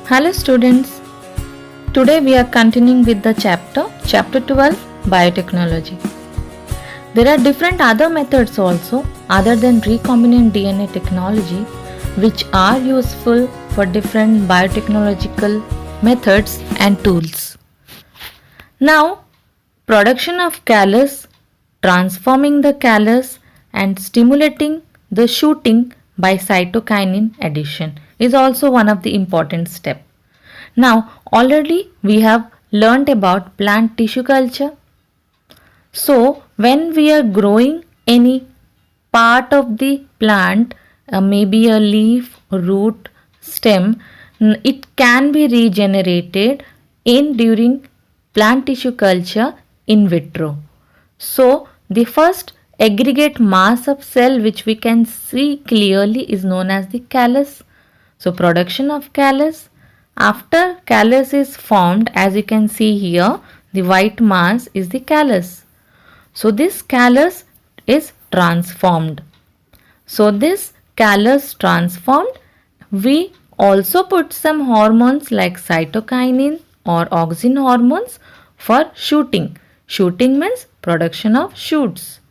Hello students, today we are continuing with the chapter 12 Biotechnology. There are different other methods also other than recombinant DNA technology which are useful for different biotechnological methods and tools. Now, production of callus, transforming the callus and stimulating the shooting by cytokinin addition is also one of the important steps. Now, already we have learnt about plant tissue culture. So, when we are growing any part of the plant, maybe a leaf, root, stem, it can be regenerated in during plant tissue culture in vitro. So, the first aggregate mass of cell which we can see clearly is known as the callus. So, production of callus. After callus is formed, as you can see here, the white mass is the callus. So, this callus is transformed. So, this callus transformed, we also put some hormones like cytokinin or auxin hormones for shooting. Shooting means production of shoots.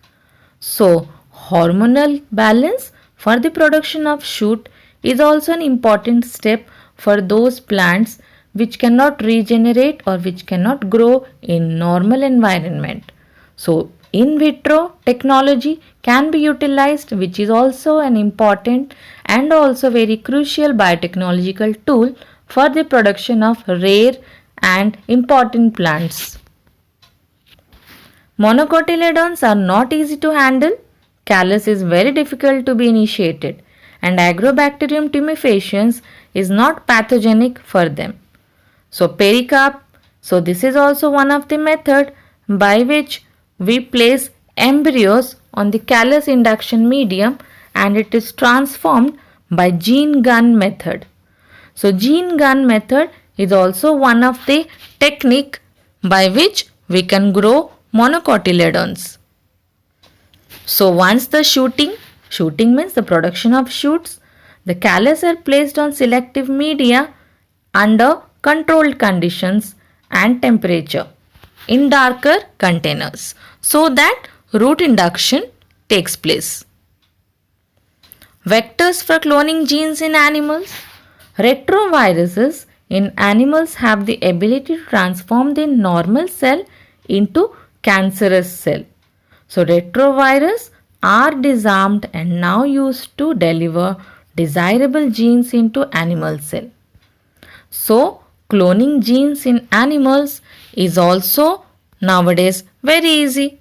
So, hormonal balance for the production of shoot is also an important step for those plants which cannot regenerate or which cannot grow in normal environment. So, in vitro technology can be utilized, which is also an important and also very crucial biotechnological tool for the production of rare and important plants. Monocotyledons are not easy to handle. Callus is very difficult to be initiated and Agrobacterium tumefaciens is not pathogenic for them. So pericarp, so this is also one of the method by which we place embryos on the callus induction medium and it is transformed by gene gun method. So gene gun method is also one of the technique by which we can grow monocotyledons. So once the shooting means the production of shoots, the callus are placed on selective media under controlled conditions and temperature in darker containers so that root induction takes place. Vectors for cloning genes in animals. Retroviruses in animals have the ability to transform the normal cell into cancerous cell. So retrovirus are disarmed and now used to deliver desirable genes into animal cell. So cloning genes in animals is also nowadays very easy.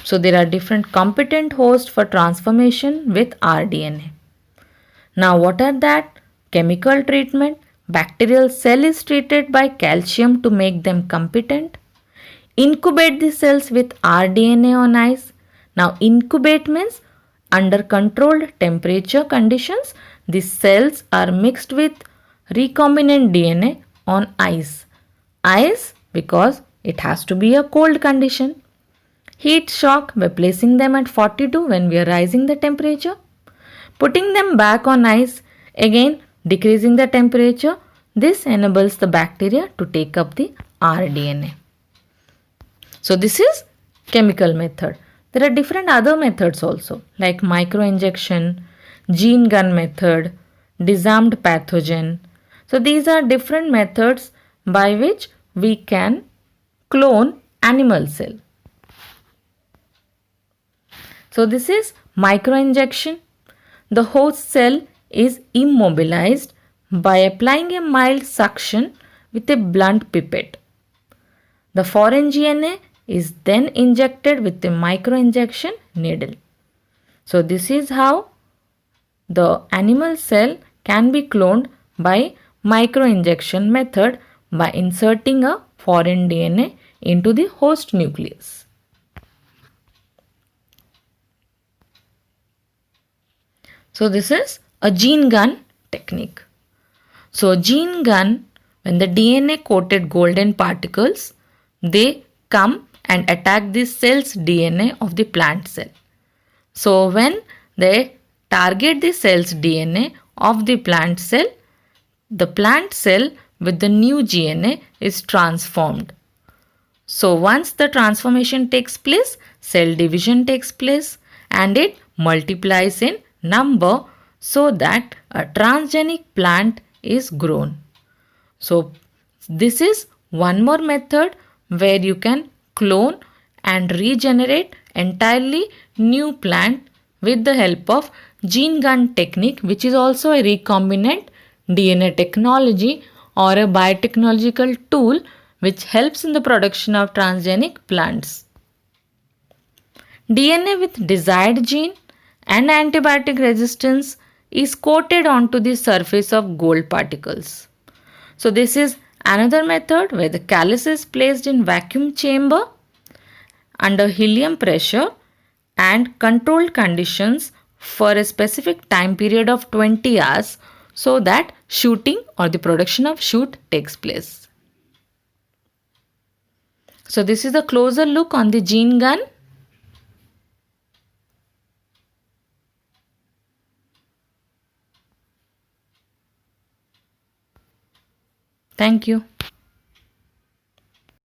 So there are different competent hosts for transformation with rDNA. Now what are that? Chemical treatment. Bacterial cell is treated by calcium to make them competent. Incubate the cells with rDNA on ice. Now incubate means under controlled temperature conditions, the cells are mixed with recombinant DNA on ice. Ice because it has to be a cold condition. Heat shock by placing them at 42 when we are rising the temperature. Putting them back on ice, again decreasing the temperature. This enables the bacteria to take up the rDNA. So this is chemical method. There are different other methods also like microinjection, gene gun method, disarmed pathogen. So these are different methods by which we can clone animal cell. So this is microinjection. The host cell is immobilized by applying a mild suction with a blunt pipette. The foreign DNA is then injected with a microinjection needle. So this is how the animal cell can be cloned by microinjection method by inserting a foreign DNA into the host nucleus. So this is a gene gun technique. So gene gun, when the DNA coated golden particles, they come and attack the cell's DNA of the plant cell. So when they target the cell's DNA of the plant cell with the new GNA is transformed. So once the transformation takes place, cell division takes place and it multiplies in number so that a transgenic plant is grown. So this is one more method where you can clone and regenerate entirely new plant with the help of gene gun technique, which is also a recombinant DNA technology or a biotechnological tool which helps in the production of transgenic plants. DNA with desired gene and antibiotic resistance is coated onto the surface of gold particles. So this is another method where the callus is placed in vacuum chamber under helium pressure and controlled conditions for a specific time period of 20 hours so that shooting or the production of shoot takes place. So this is a closer look on the gene gun. Thank you.